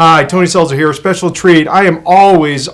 Hi, Tony Seltzer here. Special treat. I am always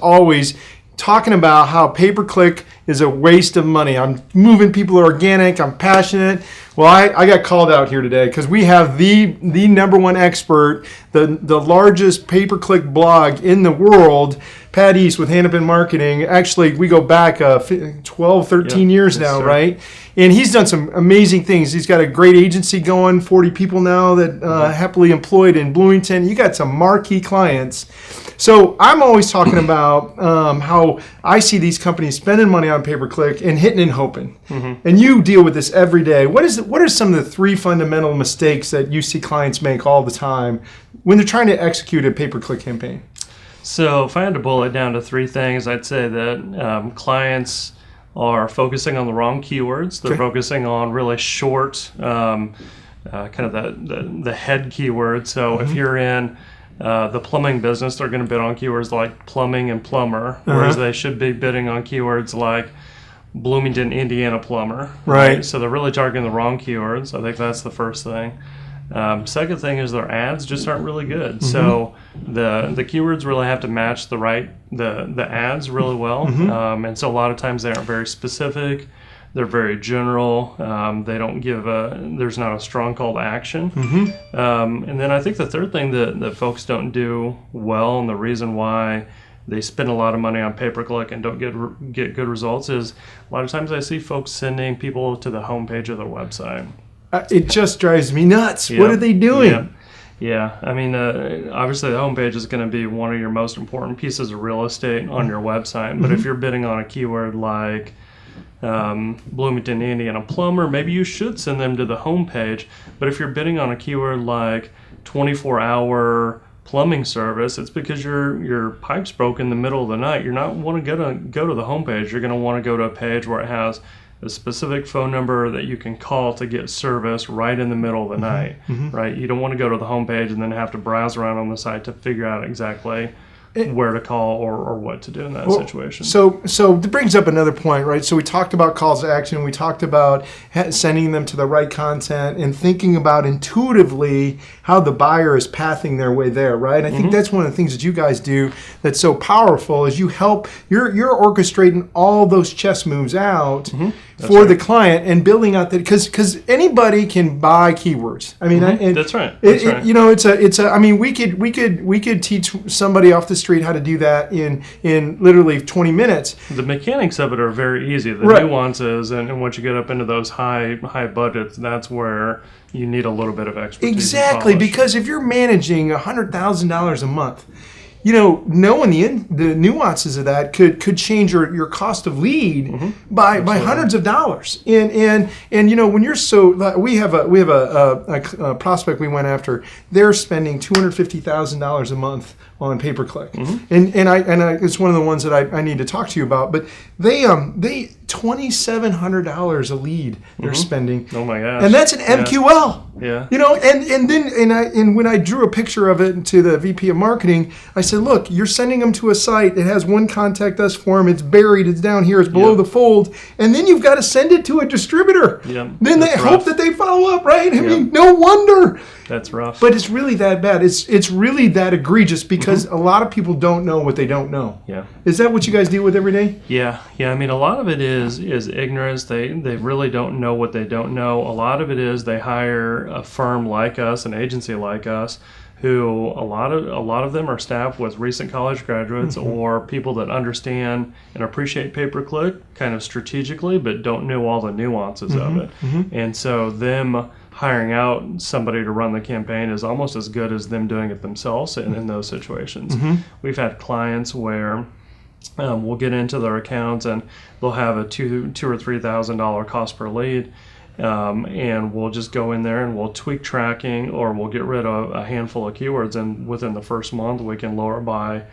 talking about how pay-per-click is a waste of money. I'm moving people organic. I'm passionate. Well, I got called out here today because we have the number one expert, the largest pay-per-click blog in the world, Pat East with Hannah Marketing. Actually, we go back 12, 13 years now, sir. Right? And he's done some amazing things. He's got a great agency going, 40 people now that happily employed in Bloomington. You got some marquee clients. So I'm always talking about how I see these companies spending money on pay-per-click and hitting and hoping. Mm-hmm. And you deal with this every day. What are some of the three fundamental mistakes that you see clients make all the time when they're trying to execute a pay-per-click campaign? So if I had to boil it down to three things, I'd say that clients are focusing on the wrong keywords. They're focusing on really short, kind of the head keywords. So if you're in the plumbing business, they're going to bid on keywords like plumbing and plumber, whereas they should be bidding on keywords like Bloomington, Indiana plumber. Right. So they're really targeting the wrong keywords. I think that's the first thing. Second thing is their ads just aren't really good. Mm-hmm. So the keywords really have to match the ads really well. Mm-hmm. And so a lot of times they aren't very specific. They're very general. They don't give there's not a strong call to action. Mm-hmm. And then I think the third thing that folks don't do well, and the reason why they spend a lot of money on pay-per-click and don't get good results, is a lot of times I see folks sending people to the homepage of their website. It just drives me nuts. Yep. What are they doing? Yep. Yeah, I mean, obviously the homepage is going to be one of your most important pieces of real estate on your website. But if you're bidding on a keyword like Bloomington, Indiana plumber, maybe you should send them to the homepage. But if you're bidding on a keyword like 24-hour plumbing service, it's because your pipe's broke in the middle of the night. You're not want to go to the homepage. You're going to want to go to a page where it has a specific phone number that you can call to get service right in the middle of the night, right? You don't want to go to the homepage and then have to browse around on the site to figure out exactly where to call or what to do in that situation. So that brings up another point, right? So we talked about calls to action. We talked about sending them to the right content and thinking about intuitively how the buyer is pathing their way there, right? I think that's one of the things that you guys do that's so powerful is you're orchestrating all those chess moves out for the client and building out that because anybody can buy keywords. I mean, that's right. You know, it's a. I mean, we could teach somebody off the street how to do that in literally 20 minutes. The mechanics of it are very easy. The nuances and once you get up into those high budgets, that's where you need a little bit of expertise. Exactly, because if you're managing $100,000 a month, you know, knowing the nuances of that could change your cost of lead by hundreds of dollars. And you know, when you're we have a prospect we went after. They're spending $250,000 a month on pay-per-click, and it's one of the ones that I need to talk to you about. But they $2,700 a lead they're spending. Oh my gosh! And that's an MQL. Yeah. You know, and when I drew a picture of it to the VP of marketing, I said, look, you're sending them to a site. It has one contact us form. It's buried. It's down here. It's below the fold. And then you've got to send it to a distributor. Yeah. Then they hope that they follow up, right? I mean, no wonder. That's rough. But it's really that bad. It's really that egregious because a lot of people don't know what they don't know. Yeah. Is that what you guys deal with every day? Yeah. I mean, a lot of it is ignorance. They really don't know what they don't know. A lot of it is they hire a firm like us, an agency like us, who a lot of them are staffed with recent college graduates or people that understand and appreciate pay-per-click kind of strategically, but don't know all the nuances of it. And so them hiring out somebody to run the campaign is almost as good as them doing it themselves in those situations. We've had clients where we'll get into their accounts and they'll have a $2,000 or $3,000 cost per lead. And we'll just go in there and we'll tweak tracking or we'll get rid of a handful of keywords, and within the first month we can lower it by,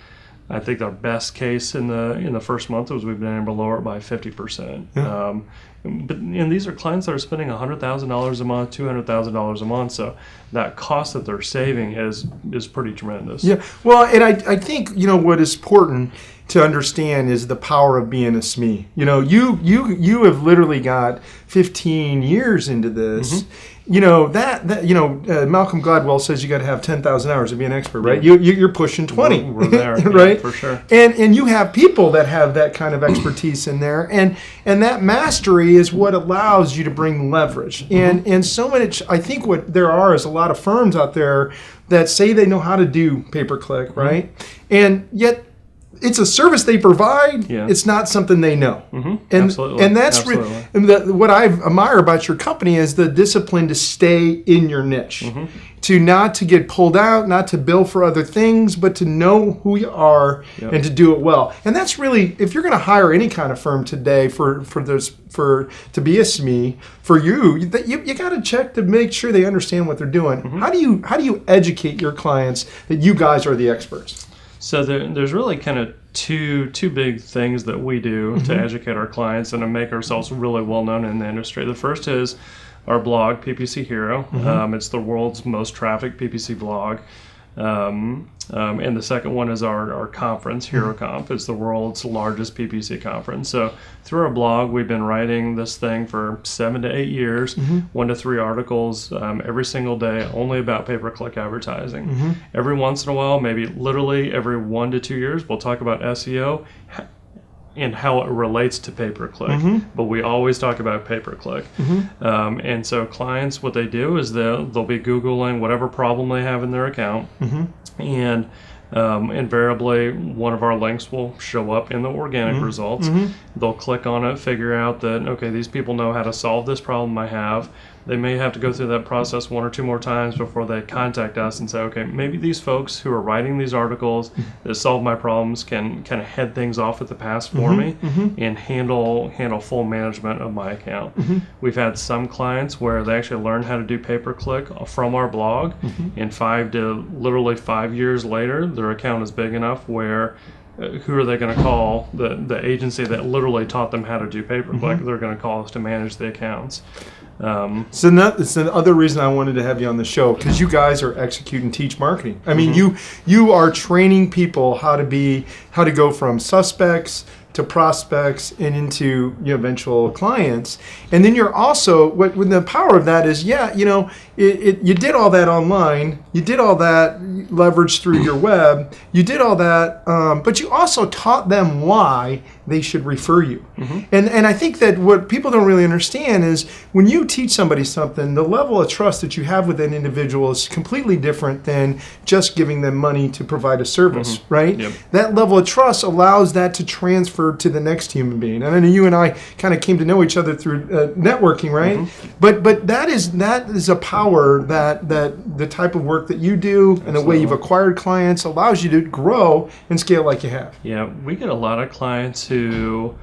I think our best case in the first month was we've been able to lower it by 50%. Yeah. And these are clients that are spending $100,000 a month, $200,000 a month, so that cost that they're saving is pretty tremendous. Yeah, well, and I think, you know, what is important to understand is the power of being a SME. You know, you have literally got 15 years into this. You know, Malcolm Gladwell says you got to have 10,000 hours to be an expert, right? You're pushing 20. We're there, right? For sure. And you have people that have that kind of expertise in there, and that mastery is what allows you to bring leverage. And so much, I think what there are is a lot of firms out there that say they know how to do pay-per-click, right? And yet it's a service they provide. Yeah. It's not something they know. Absolutely. And that's what I admire about your company is the discipline to stay in your niche, to not to get pulled out, not to bill for other things, but to know who you are and to do it well. And that's really, if you're going to hire any kind of firm today to be a SME, for you got to check to make sure they understand what they're doing. How do you educate your clients that you guys are the experts? So there's really kind of two big things that we do to educate our clients and to make ourselves really well known in the industry. The first is our blog, PPC Hero. It's the world's most trafficked PPC blog. And the second one is our conference, HeroConf. It's the world's largest PPC conference. So through our blog, we've been writing this thing for 7 to 8 years, 1 to 3 articles every single day, only about pay-per-click advertising. Every once in a while, maybe literally every 1 to 2 years, we'll talk about SEO and how it relates to pay-per-click. But we always talk about pay-per-click. And so clients, what they do is they'll be Googling whatever problem they have in their account. And invariably, one of our links will show up in the organic results. They'll click on it, figure out that, okay, these people know how to solve this problem I have. They may have to go through that process 1 or 2 more times before they contact us and say, okay, maybe these folks who are writing these articles that solve my problems can kind of head things off at the pass for me and handle full management of my account. We've had some clients where they actually learned how to do pay-per-click from our blog, and 5 years later, their account is big enough where who are they going to call? The agency that literally taught them how to do pay-per-click. They're going to call us to manage the accounts. So that's the other reason I wanted to have you on the show, because you guys are execute and teach marketing. I mean, you are training people how to go from suspects to prospects and into eventual clients. And then you're also, when the power of that is, you did all that online, you did all that leverage through your web, you did all that, but you also taught them why they should refer you. And I think that what people don't really understand is when you teach somebody something, the level of trust that you have with an individual is completely different than just giving them money to provide a service, right? That level of trust allows that to transfer to the next human being. And I know you and I kind of came to know each other through networking, right? But that is a power that the type of work that you do and the way you've acquired clients allows you to grow and scale like you have. Yeah, we get a lot of clients who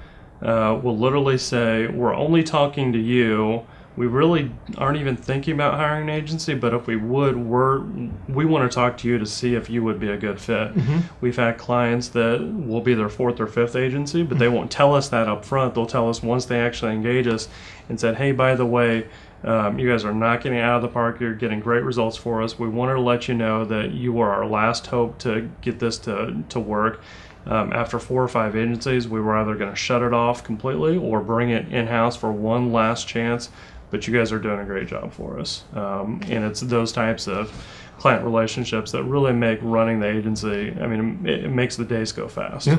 will literally say, we're only talking to you. We really aren't even thinking about hiring an agency, but if we would, we want to talk to you to see if you would be a good fit. We've had clients that will be their 4th or 5th agency, but they won't tell us that up front. They'll tell us once they actually engage us and said, hey, by the way, you guys are knocking it out of the park. You're getting great results for us. We wanted to let you know that you are our last hope to get this to work. After 4 or 5 agencies, we were either going to shut it off completely or bring it in-house for one last chance. But you guys are doing a great job for us. And it's those types of client relationships that really make running the agency, I mean, it makes the days go fast.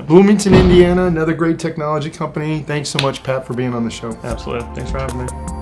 Bloomington, Indiana, another great technology company. Thanks so much, Pat, for being on the show. Absolutely. Thanks for having me.